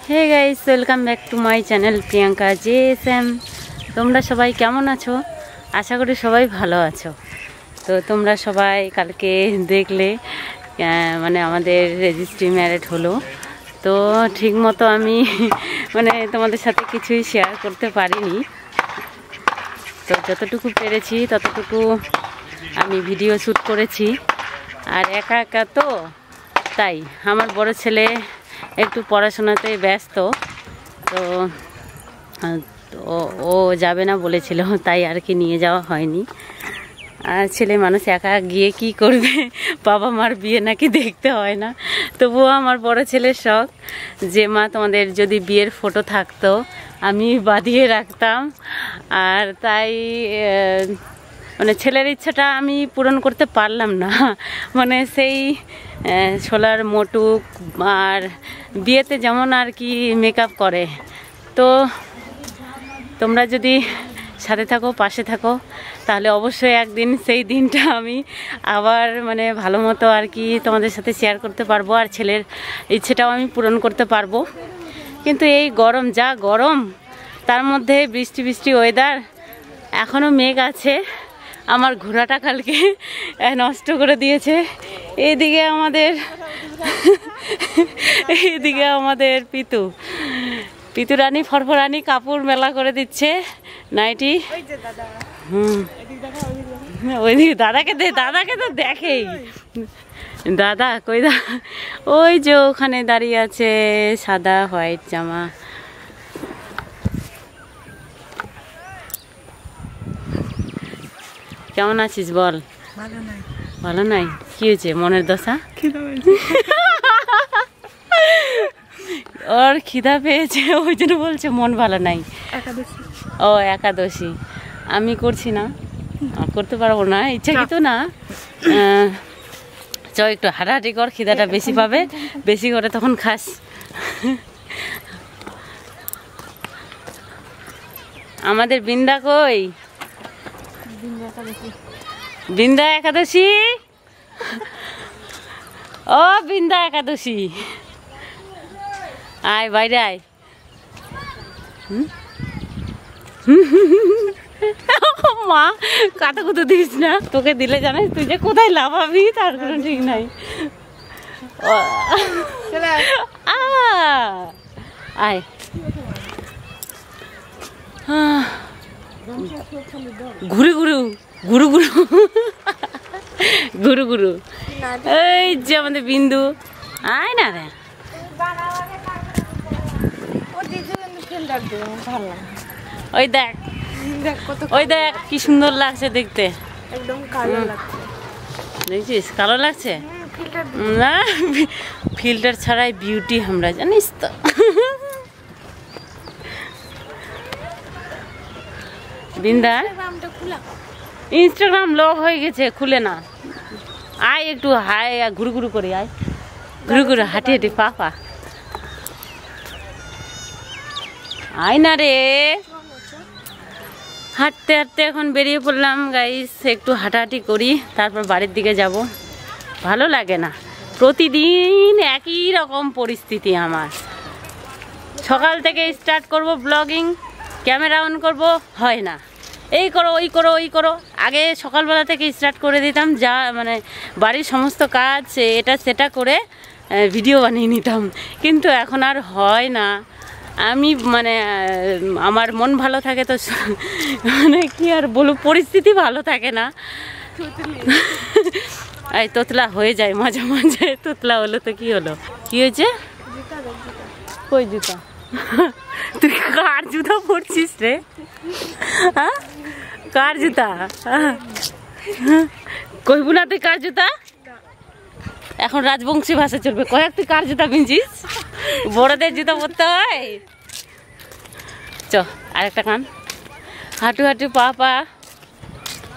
Hey guys, welcome back to my channel Priyanka JSM. তোমরা সবাই কেমন আছো? আশা করি সবাই ভালো আছো। তো তোমরা সবাই কালকে দেখলে মানে আমাদের রেজিস্ট্রি ম্যারেজ হলো। তো ঠিক মতো আমি মানে তোমাদের সাথে কিছুই শেয়ার করতে পারিনি। তো যতটুকু পেরেছি ততটুকু আমি ভিডিও শ্যুট করেছি। আর একা একা তো তাই আমার বড় ছেলে একটু পড়াশোনাতে ব্যস্ত, তো ও যাবে না বলেছিল, তাই আর কি নিয়ে যাওয়া হয়নি। আর ছেলে মানুষ একা গিয়ে কি করবে, বাবা মার বিয়ে নাকি দেখতে হয় না। তবুও আমার বড় ছেলের শখ যে মা তোমাদের যদি বিয়ের ফটো থাকতো আমি বাঁধিয়ে রাখতাম। আর তাই মানে ছেলের ইচ্ছাটা আমি পূরণ করতে পারলাম না। মানে সেই ছোলার মোটুক আর বিয়েতে যেমন আর কি মেকআপ করে। তো তোমরা যদি সাথে থাকো, পাশে থাকো, তাহলে অবশ্যই একদিন সেই দিনটা আমি আবার মানে ভালো মতো আর কি তোমাদের সাথে শেয়ার করতে পারবো, আর ছেলের ইচ্ছেটাও আমি পূরণ করতে পারবো। কিন্তু এই গরম, যা গরম, তার মধ্যে বৃষ্টি বৃষ্টি ওয়েদার, এখনও মেঘ আছে। আমার ঘোড়াটা কালকে নষ্ট করে দিয়েছে। এইদিকে আমাদের পিতু রানী ফরফরানি কাপড় মেলা করে দিচ্ছে, নাইটি। ওইদিকে দাদাকে তো দেখেই। দাদা কই? ওই যে ওখানে দাঁড়িয়ে আছে, সাদা হোয়াইট জামা। কেমন আছিস বল? ভালো নাই? কি হয়েছে? মনের দশা? ওর খিদা পেয়েছে, ওই জন্য বলছে মন ভালো নাই। ও একাদশী আমি করছি না, করতে পারবো না, ইচ্ছা কিন্তু না। চ একটু হাঁটাহাঁটি কর, খিদাটা বেশি পাবে, বেশি করে তখন খাস। আমাদের বৃন্দা কই? বৃন্দা একাদশী, ও বৃন্দা একাদশী, আয় বাইরে আয়। মা কাটা কুতো দিস না, তোকে দিলে জানিস তুই যে কোথায় লাফাবি তার কোনো ঠিক নাই। আয় ঘুরু ঘুরু ঘুরু ঘুরু ঘুরু ঘুরু। এই যে আমাদের বিন্দু, আয় না রে। ওই দেখ, ওই দেখ কি সুন্দর লাগছে দেখতে, একদম কালো লাগছে। দেখছিস কালো লাগছে না? ফিল্টার ছাড়াই বিউটি আমরা, জানিস তো। বিন্দা ইনস্টাগ্রাম লক হয়ে গেছে, খুলে না। আয় একটু হাই ঘুরু ঘুরু করে আয়, ঘুরু ঘুরু হাঁটি হাঁটি পা আয় না রে। হাঁটতে হাঁটতে এখন বেরিয়ে পড়লাম গাইস, একটু হাঁটাহাঁটি করি, তারপর বাড়ির দিকে যাব। ভালো লাগে না, প্রতিদিন একই রকম পরিস্থিতি আমার। সকাল থেকে স্টার্ট করব ব্লগিং, ক্যামেরা অন করব, হয় না। এই করো ওই করো ওই করো। আগে সকালবেলা থেকে স্টার্ট করে দিতাম, যা মানে বাড়ির সমস্ত কাজ এটা সেটা করে ভিডিও বানিয়ে নিতাম, কিন্তু এখন আর হয় না। আমি মানে আমার মন ভালো থাকে তো মানে কি আর বলবো, পরিস্থিতি ভালো থাকে না। এই তোতলা হয়ে যায় মাঝে মাঝে। তোতলা হলো তো কি হলো, কি হয়েছে? কই জুতা? তুই কার জুতা পরছিস রে? হ্যাঁ কার জুতা? কইবু না তুই কার জুতা? এখন রাজবংশী ভাষা চলবে, কয়েক তুই কার জুতা পিনছিস? বড়দের জুতা পরতে হয়। চ আরেকটা কান, হাঁটু হাঁটু পা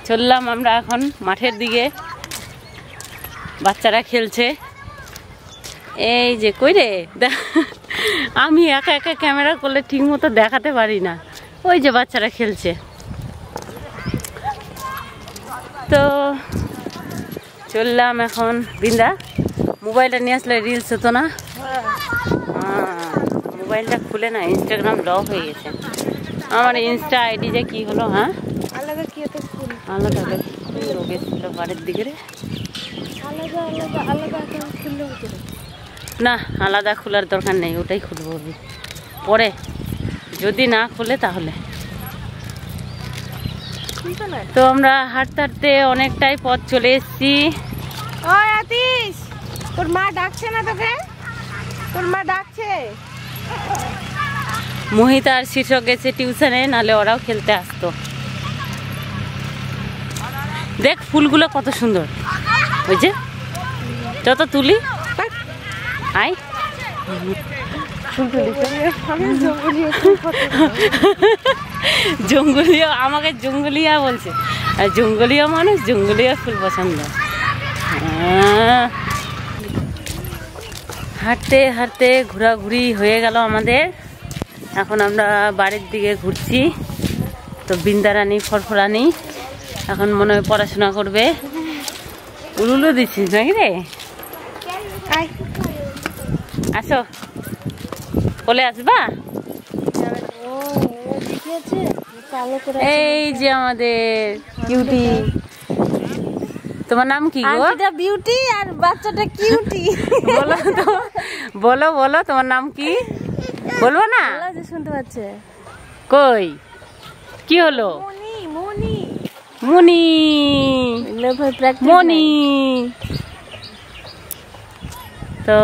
চললাম আমরা এখন মাঠের দিকে। বাচ্চারা খেলছে, এই যে কই রে, আমি একা একা ক্যামেরা করলে ঠিক মতো দেখাতে পারি না। ওই যে বাচ্চারা খেলছে। তো চললাম এখন। বৃন্দা মোবাইলটা নিয়ে আসলে রিলস হতো না। মোবাইলটা খুলে না ইনস্টাগ্রাম লক হয়ে গেছে। আমার ইনস্টা আইডি যে কি হলো। হ্যাঁ আলাদা কি এত ফুল? আলাদা রোগে ছিল বাড়ির দিকে রে। আলাদা আলাদা আলাদা অ্যাকাউন্ট খুললে হতো না, আলাদা খোলার দরকার নেই, ওটাই খুলবো পরে, যদি না খুলে তাহলে। তো আমরা হাঁটতে হাঁটতে অনেকটাই পথ চলে এসেছি। ওই আতিশ, তোর মা ডাকছে না তোকে? তোর মা ডাকছে। মোহিত আর শীর্ষক গেছে টিউশনে, নাহলে ওরাও খেলতে আসতো। দেখ ফুলগুলো কত সুন্দর, ওই যে যত তুলি আই জঙ্গলিয়া, আমাকে জঙ্গলিয়া বলছে, আর জঙ্গলিয়া মানুষ জঙ্গলিয়া ফুল পছন্দ। হাঁটতে হাঁটতে ঘোরাঘুরি হয়ে গেল আমাদের। এখন আমরা বাড়ির দিকে ঘুরছি। তো বৃন্দারানী ফরফরানি এখন মনে হয় পড়াশোনা করবে। উলুলু দিচ্ছিস নাকি রে? আসো, কোলে আসবা। এই যে আমাদের কিউটি। তোমার নাম কি গো? বিউটি আর বাচ্চাটা কিউটি। বলো তো, বলো বলো তোমার নাম কি? বলবো না? শুনতে পাচ্ছে। কই কি হলো? মনি মনি মনি। তো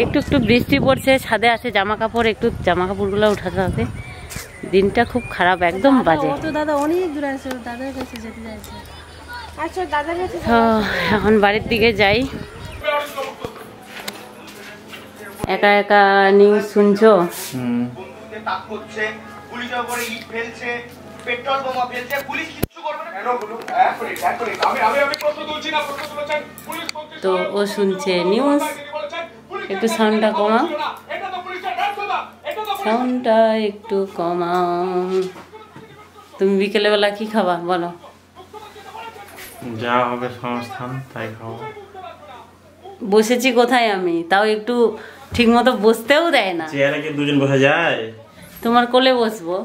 একটু একটু বৃষ্টি পড়ছে, ছাদে আছে জামা কাপড়, একটু জামা কাপড়গুলো উঠাতে হবে। দিনটা খুব খারাপ, একদম বাজে। দাদা অনেক দূরে আছে, দাদার কাছে যেতে চাইছে। আচ্ছা দাদার কাছে। তো এখন বাড়ির দিকে যাই। একা একা নিউজ শুনছো? তো ও শুনছে নিউজ। একটু সাউন্ডটা কমাও, সাউন্ডটা একটু কমাও। তুমি বিকেলে বেলা কি খাবা বলো? যা হবে সংস্থান তাই খাবো। বসেছি কোথায় আমি, তাও একটু ঠিক মতো বসতেও দেয় না। চেয়ারে কি দুজন বসে যায়? তোমার কোলে বসবো,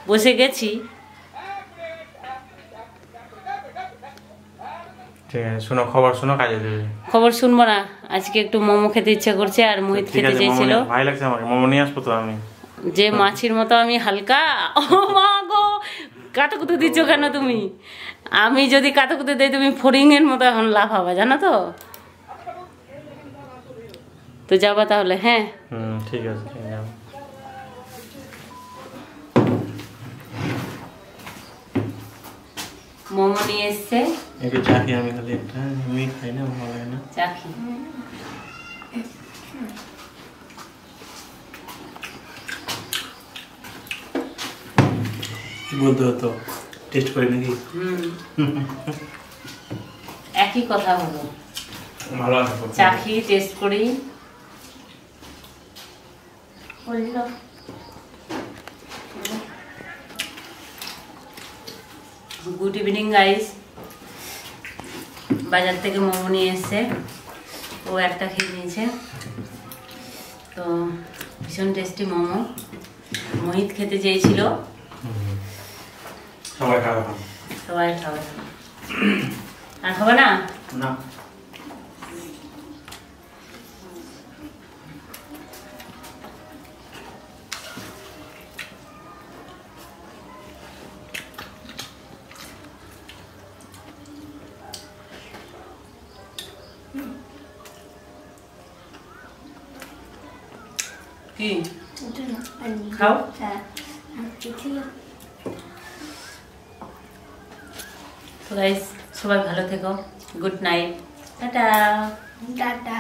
বসে গেছি। ঠিক আছে, শোনো খবর, শোনো কাজে দেবে। খবর শুনবো না, আজকে একটু মোমো খেতে ইচ্ছা করছে, আর মোহিত খেতে চেয়েছিল। ভাই লাগছে আমাকে, মোমো নিয়ে আসবো তো আমি। যে মাছির মতো আমি হালকা। ও মা গো, কাতুকুতু দিচ্ছ কেন তুমি? আমি যদি কাতুকুতু দিই তুমি ফড়িং এর মতো এখন লাফাবা, জানো তো। তো যাবা তাহলে? হ্যাঁ ঠিক আছে, ঠিক আছে। মোমো নিয়ে এসছে, একটু চাখি আমি, খালি একটা, আমি খাই না, ভালো লাগে না। চাখি। কি বলতে হতো, টেস্ট করে নাকি? একই কথা হলো, ভালো আছে। চাখি, টেস্ট করি। Good evening guys. বাজার থেকে মোমো নিয়ে এসছে, ও একটা খেয়ে নিয়েছে। তো ভীষণ টেস্টি মোমো। মোহিত খেতে চেয়েছিল। সবাই খাবে, সবাই খাবে। আর খাবে না? না। কি খাও? তো গাইস সবাই ভালো থেকো, গুড নাইট, টাটা টাটা।